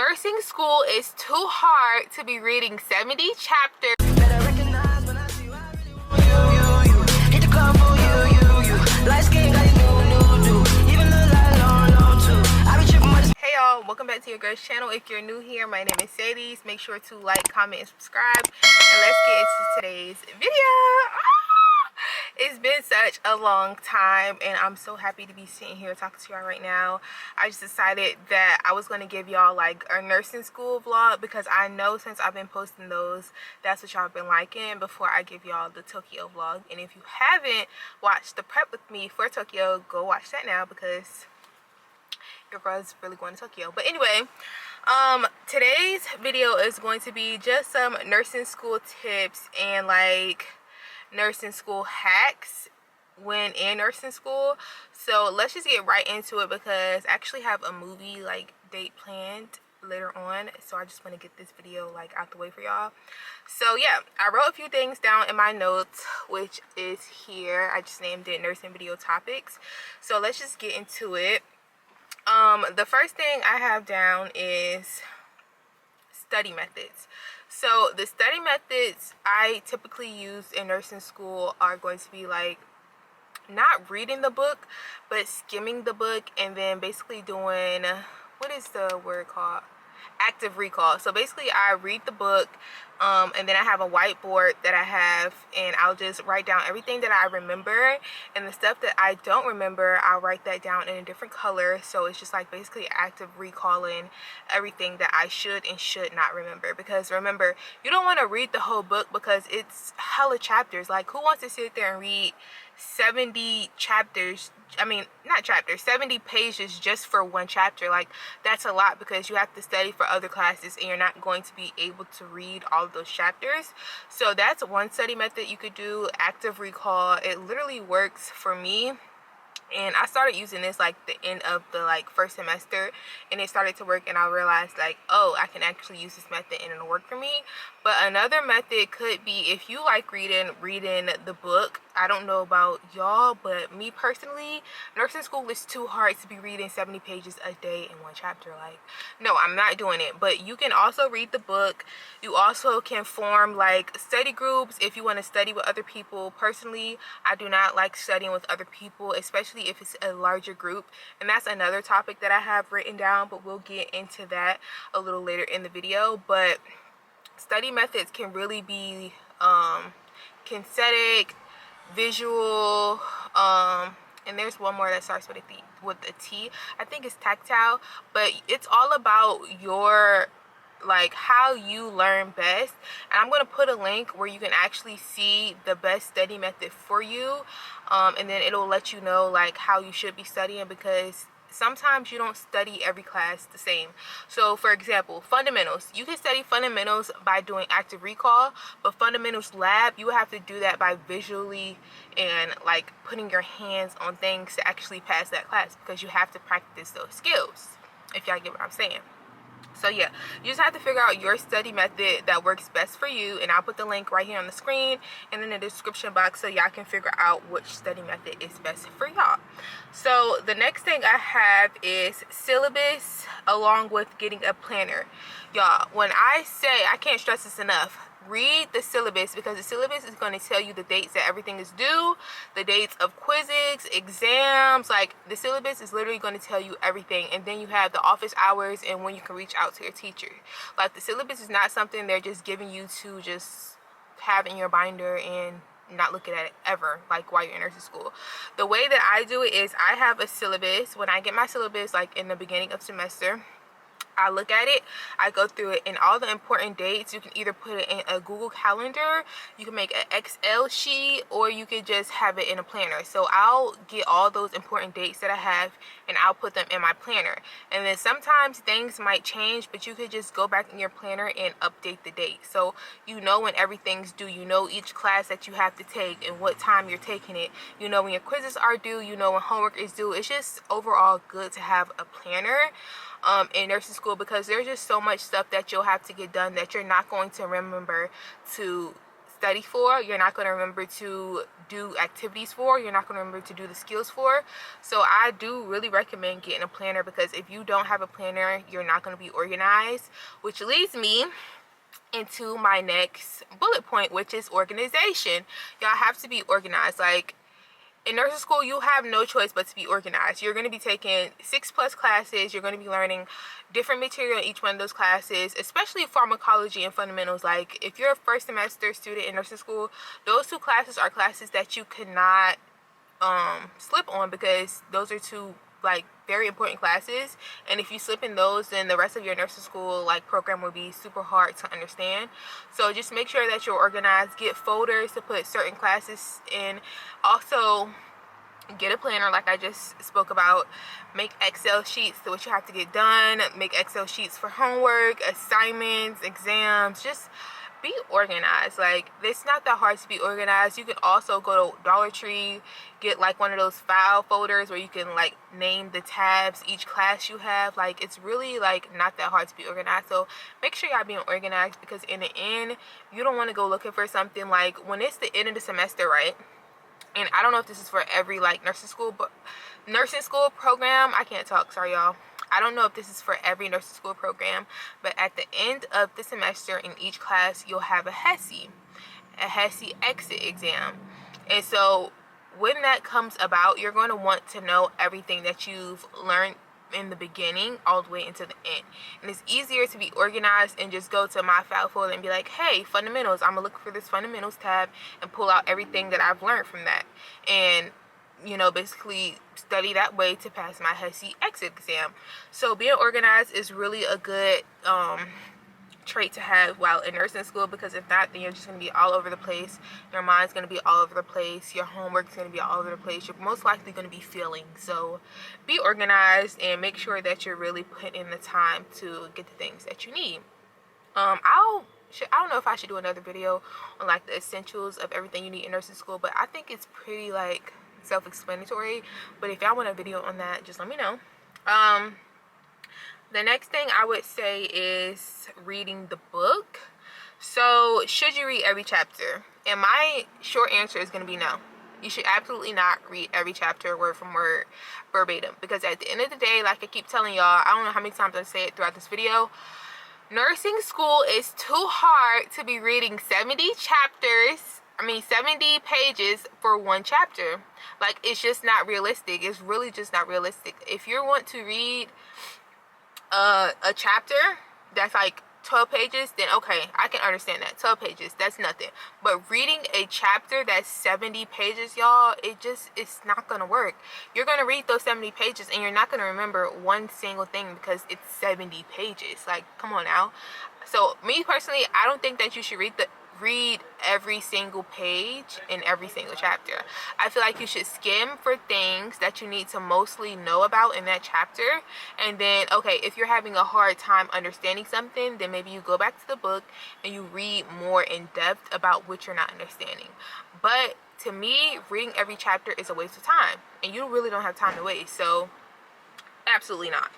nursing school is too hard to be reading 70 chapters. Hey y'all, welcome back to your girl's channel. If you're new here, my name is Sadie. Make sure to like, comment, and subscribe. And let's get into today's video. It's been such a long time and I'm so happy to be sitting here talking to y'all right now. I just decided that I was going to give y'all like a nursing school vlog because I know since I've been posting those, that's what y'all been liking before I give y'all the Tokyo vlog. And if you haven't watched the prep with me for Tokyo, go watch that now because your girl's really going to Tokyo. But anyway, today's video is going to be just some nursing school tips and like nursing school hacks when in nursing school. So let's just get right into it because I actually have a movie like date planned later on, so I just want to get this video like out the way for y'all. So yeah, I wrote a few things down in my notes, which is here. I just named it nursing video topics. So let's just get into it. The first thing I have down is study methods. So the study methods I typically use in nursing school are going to be like not reading the book but skimming the book and then basically doing, what is the word called, active recall. So basically I read the book and then I have a whiteboard that I have and I'll just write down everything that I remember, and the stuff that I don't remember I'll write that down in a different color. So it's just like basically active recalling everything that I should and should not remember, because remember, you don't want to read the whole book because it's hella chapters. Like who wants to sit there and read 70 chapters, I mean not chapters, 70 pages just for one chapter? Like that's a lot because you have to study for other classes and you're not going to be able to read all of those chapters. So that's one study method you could do, active recall. It literally works for me. And I started using this like the end of the like first semester, and it started to work, and I realized like, oh, I can actually use this method and it'll work for me. But another method could be, if you like reading the book, I don't know about y'all, but me personally, nursing school is too hard to be reading 70 pages a day in one chapter. Like, no, I'm not doing it. But you can also read the book. You also can form like study groups if you want to study with other people. Personally, I do not like studying with other people, especially if it's a larger group, and that's another topic that I have written down, but we'll get into that a little later in the video. But study methods can really be kinesthetic, visual, and there's one more that starts with a T. I think it's tactile, but it's all about your like how you learn best. And I'm going to put a link where you can actually see the best study method for you, and then it'll let you know like how you should be studying, because sometimes you don't study every class the same. So for example, fundamentals, you can study fundamentals by doing active recall, but fundamentals lab, you have to do that by visually and like putting your hands on things to actually pass that class, because you have to practice those skills, if y'all get what I'm saying. So yeah, you just have to figure out your study method that works best for you, and I'll put the link right here on the screen and in the description box so y'all can figure out which study method is best for y'all. So the next thing I have is syllabus along with getting a planner. Y'all, when I say, I can't stress this enough, read the syllabus, because the syllabus is going to tell you the dates that everything is due, the dates of quizzes, exams. Like the syllabus is literally going to tell you everything. And then you have the office hours and when you can reach out to your teacher. Like the syllabus is not something they're just giving you to just have in your binder and not looking at it ever, like while you're in nursing school. The way that I do it is I have a syllabus. When I get my syllabus like in the beginning of semester, I look at it, I go through it, and all the important dates, you can either put it in a Google Calendar, you can make an Excel sheet, or you could just have it in a planner. So I'll get all those important dates that I have and I'll put them in my planner. And then sometimes things might change, but you could just go back in your planner and update the date. So you know when everything's due, you know each class that you have to take and what time you're taking it, you know when your quizzes are due, you know when homework is due. It's just overall good to have a planner in nursing school, because there's just so much stuff that you'll have to get done that you're not going to remember to study for, you're not going to remember to do activities for, you're not going to remember to do the skills for. So I do really recommend getting a planner, because if you don't have a planner, you're not going to be organized, which leads me into my next bullet point, which is organization. Y'all have to be organized. Like, in nursing school, you have no choice but to be organized. You're going to be taking 6+ classes. You're going to be learning different material in each one of those classes, especially pharmacology and fundamentals. Like, if you're a first semester student in nursing school, those 2 classes are classes that you cannot slip on, because those are 2 like very important classes, and if you slip in those, then the rest of your nursing school like program will be super hard to understand. So just make sure that you're organized. Get folders to put certain classes in. Also, get a planner, like I just spoke about. Make Excel sheets to what you have to get done. Make Excel sheets for homework, assignments, exams. Just be organized. Like, it's not that hard to be organized. You can also go to Dollar Tree, get like one of those file folders where you can like name the tabs each class you have. Like, it's really like not that hard to be organized. So make sure y'all being organized, because in the end, you don't want to go looking for something like when it's the end of the semester, right? And I don't know if this is for every like nursing school program. I can't talk, sorry y'all. I don't know if this is for every nursing school program, but at the end of the semester in each class, you'll have a HESI exit exam. And so when that comes about, you're going to want to know everything that you've learned in the beginning all the way into the end. And it's easier to be organized and just go to my file folder and be like, hey, fundamentals, I'm gonna look for this fundamentals tab and pull out everything that I've learned from that, and you know, basically study that way to pass my HESI exit exam. So being organized is really a good trait to have while in nursing school, because if not, then you're just going to be all over the place. Your mind's going to be all over the place. Your homework's going to be all over the place. You're most likely going to be failing. So be organized and make sure that you're really putting in the time to get the things that you need. I don't know if I should do another video on like the essentials of everything you need in nursing school, but I think it's pretty like self-explanatory. But if y'all want a video on that, just let me know. The next thing I would say is reading the book. So should you read every chapter? And my short answer is going to be no. You should absolutely not read every chapter word from word verbatim, because at the end of the day, like I keep telling y'all, I don't know how many times I say it throughout this video, nursing school is too hard to be reading 70 pages for one chapter. Like, it's just not realistic. It's really just not realistic. If you want to read a chapter that's like 12 pages, then okay, I can understand that. 12 pages, that's nothing. But reading a chapter that's 70 pages, y'all, it's not gonna work. You're gonna read those 70 pages and you're not gonna remember one single thing because it's 70 pages. Like, come on now. So me personally, I don't think that you should read every single page in every single chapter. I feel like you should skim for things that you need to mostly know about in that chapter, and then okay, if you're having a hard time understanding something, then maybe you go back to the book and you read more in depth about what you're not understanding. But to me, reading every chapter is a waste of time, and you really don't have time to waste. So absolutely not.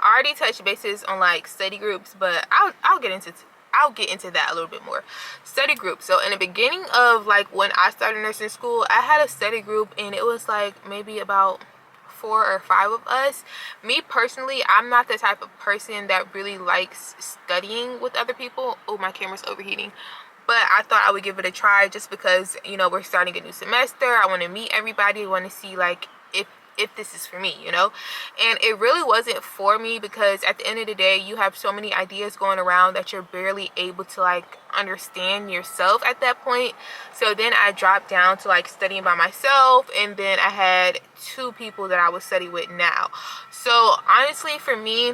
I already touched bases on like study groups, but I'll get into that a little bit more. Study groups. So in the beginning of like when I started nursing school, I had a study group, and it was like maybe about 4 or 5 of us. Me personally, I'm not the type of person that really likes studying with other people. Oh, my camera's overheating. But I thought I would give it a try just because, you know, we're starting a new semester. I want to meet everybody. I want to see like if this is for me, you know. And it really wasn't for me, because at the end of the day, you have so many ideas going around that you're barely able to like understand yourself at that point. So then I dropped down to like studying by myself, and then I had 2 people that I would study with now. So honestly, for me,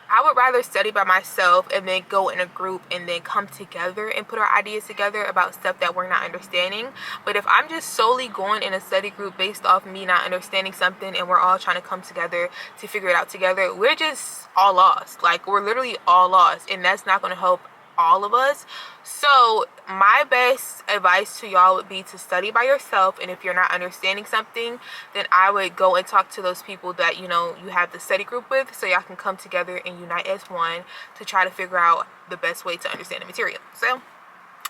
I would rather study by myself and then go in a group and then come together and put our ideas together about stuff that we're not understanding. But if I'm just solely going in a study group based off me not understanding something and we're all trying to come together to figure it out together, we're just all lost. Like, we're literally all lost, and that's not going to help all of us. So my best advice to y'all would be to study by yourself, and if you're not understanding something, then I would go and talk to those people that you know you have the study group with, so y'all can come together and unite as one to try to figure out the best way to understand the material. So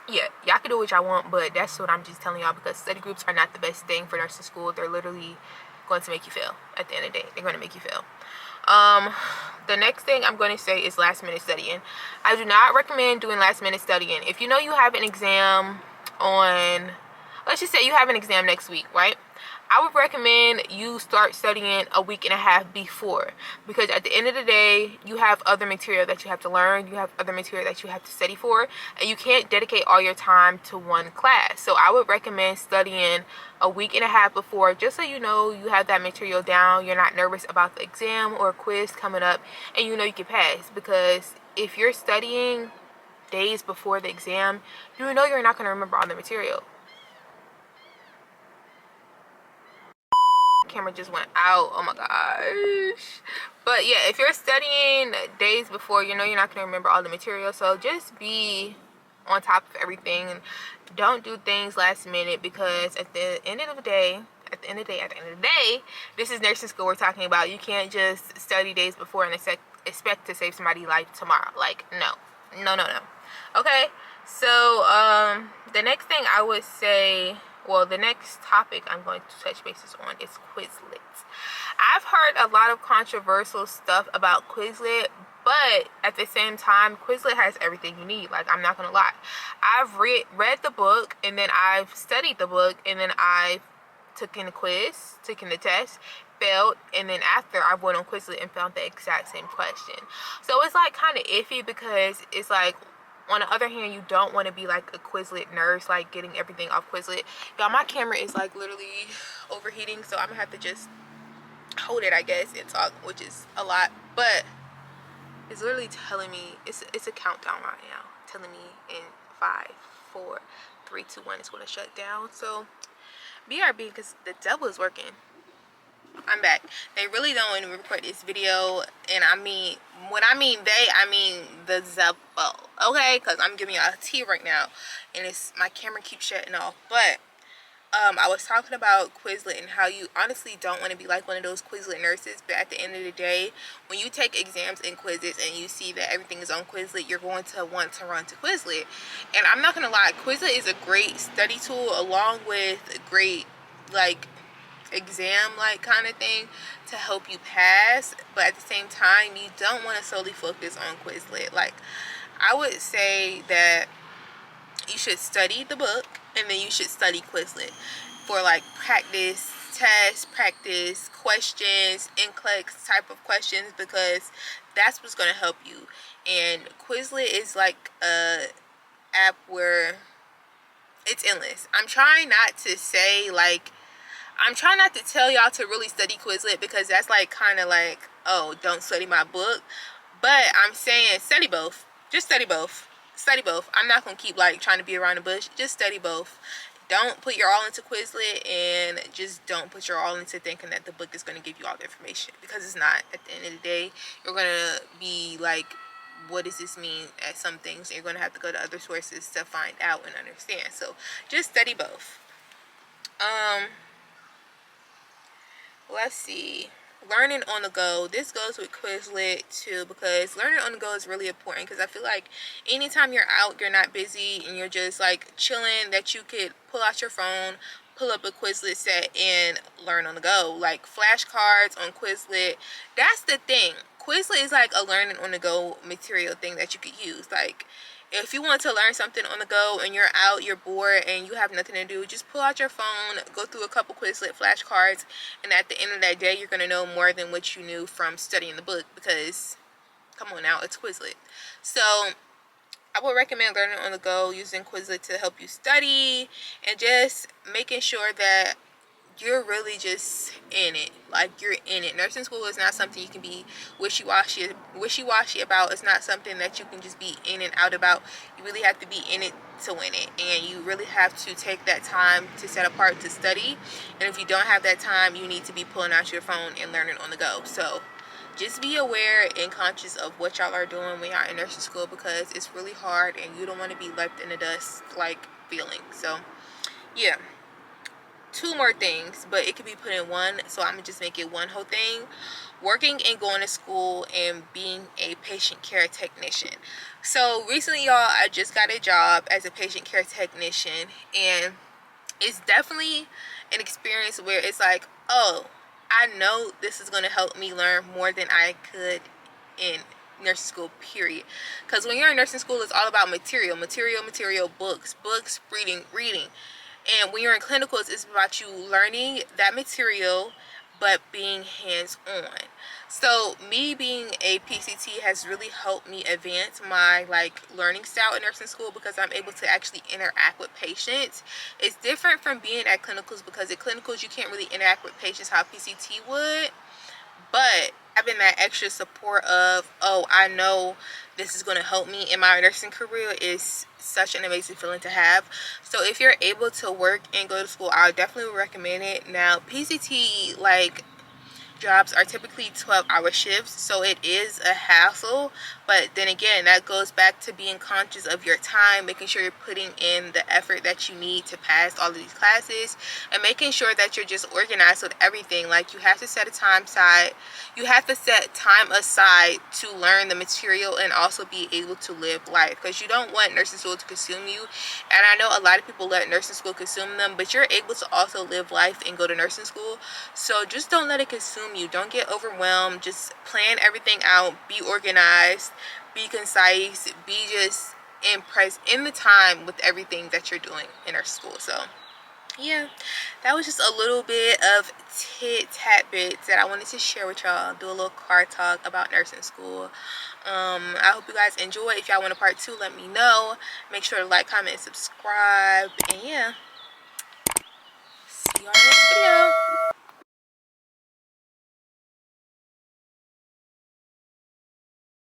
yeah, y'all can do what y'all want, but that's what I'm just telling y'all, because study groups are not the best thing for nursing school. They're literally going to make you fail. At the end of the day, they're going to make you fail. The next thing I'm going to say is last minute studying. I do not recommend doing last minute studying. If you know you have an exam on, let's just say you have an exam next week, right? I would recommend you start studying a week and a half before, because at the end of the day, you have other material that you have to learn, you have other material that you have to study for, and you can't dedicate all your time to one class. So I would recommend studying a week and a half before, just so you know you have that material down, you're not nervous about the exam or quiz coming up, and you know you can pass. Because if you're studying days before the exam, you know you're not going to remember all the material. Camera just went out, oh my gosh. But yeah, if you're studying days before, you know you're not going to remember all the material. So just be on top of everything, and don't do things last minute, because at the end of the day, this is nursing school we're talking about. You can't just study days before and expect to save somebody's life tomorrow. Like, no. Okay, so the next thing I would say, well, the next topic I'm going to touch bases on is Quizlet. I've heard a lot of controversial stuff about Quizlet, but at the same time, Quizlet has everything you need. Like, I'm not gonna lie, I've read the book, and then I've studied the book, and then I've taken the test, failed, and then after I went on Quizlet and found the exact same question. So it's like kind of iffy, because it's like, on the other hand, you don't want to be like a Quizlet nurse, like getting everything off Quizlet. Y'all, my camera is like literally overheating, so I'm gonna have to just hold it, I guess, and talk, which is a lot. But it's literally telling me, it's a countdown right now, telling me in 5, 4, 3, 2, 1 it's gonna shut down. So BRB, because the devil is working. I'm back. They really don't want to record this video, and I mean, when I mean they, I mean the devil, okay? Because I'm giving y'all a tea right now, and it's, my camera keeps shutting off. But I was talking about Quizlet and how you honestly don't want to be like one of those Quizlet nurses, but at the end of the day, when you take exams and quizzes and you see that everything is on Quizlet, you're going to want to run to Quizlet. And I'm not gonna lie, Quizlet is a great study tool, along with a great like exam like kind of thing to help you pass. But at the same time, you don't want to solely focus on Quizlet. Like, I would say that you should study the book, and then you should study Quizlet for like practice tests, practice questions, NCLEX type of questions, because that's what's going to help you. And Quizlet is like a app where it's endless. I'm trying not to say like, I'm trying not to tell y'all to really study Quizlet, because that's like kind of like, oh, don't study my book. But I'm saying study both. Just study both. Study both. I'm not going to keep like trying to be around the bush. Just study both. Don't put your all into Quizlet, and just don't put your all into thinking that the book is going to give you all the information, because it's not. At the end of the day, you're going to be like, what does this mean at some things? You're going to have to go to other sources to find out and understand. So just study both. Let's see, learning on the go. This goes with Quizlet too, because learning on the go is really important, because I feel like anytime you're out, you're not busy, and you're just like chilling, that you could pull out your phone, pull up a Quizlet set, and learn on the go. Like flashcards on Quizlet, that's the thing. Quizlet is like a learning on the go material thing that you could use. Like, if you want to learn something on the go and you're out, you're bored, and you have nothing to do, just pull out your phone, go through a couple Quizlet flashcards, and at the end of that day, you're going to know more than what you knew from studying the book, because, come on now, it's Quizlet. So I would recommend learning on the go, using Quizlet to help you study, and just making sure that you're really just in it. Like, you're in it. Nursing school is not something you can be wishy-washy about. It's not something that you can just be in and out about. You really have to be in it to win it, and you really have to take that time to set apart to study. And if you don't have that time, you need to be pulling out your phone and learning on the go. So just be aware and conscious of what y'all are doing when y'all in nursing school, because it's really hard and you don't want to be left in the dust like feeling. So yeah, 2 more things, but it could be put in one, so I'm gonna just make it one whole thing. Working and going to school and being a patient care technician. So recently, y'all, I just got a job as a patient care technician, and it's definitely an experience where it's like, oh, I know this is going to help me learn more than I could in nursing school, period. Because when you're in nursing school, it's all about material, books, reading. And when you're in clinicals, it's about you learning that material but being hands-on. So me being a PCT has really helped me advance my learning style in nursing school, because I'm able to actually interact with patients. It's different from being at clinicals, because at clinicals you can't really interact with patients how PCT would. But having that extra support of, oh, I know this is going to help me in my nursing career is such an amazing feeling to have. So if you're able to work and go to school, I would definitely recommend it. Now, PCT jobs are typically 12-hour shifts, so it is a hassle. But then again, that goes back to being conscious of your time, making sure you're putting in the effort that you need to pass all of these classes, and making sure that you're just organized with everything. Like, you have to set a time aside. You have to set time aside to learn the material and also be able to live life, because you don't want nursing school to consume you. And I know a lot of people let nursing school consume them, but you're able to also live life and go to nursing school. So just don't let it consume you. Don't get overwhelmed. Just plan everything out. Be organized. Be concise. Be just impressed in the time with everything that you're doing in our school. So yeah, that was just a little bit of tit-tat bits that I wanted to share with y'all. Do a little car talk about nursing school. I hope you guys enjoy. If y'all want a part 2, let me know. Make sure to like, comment, and subscribe. And yeah, see y'all in the next video.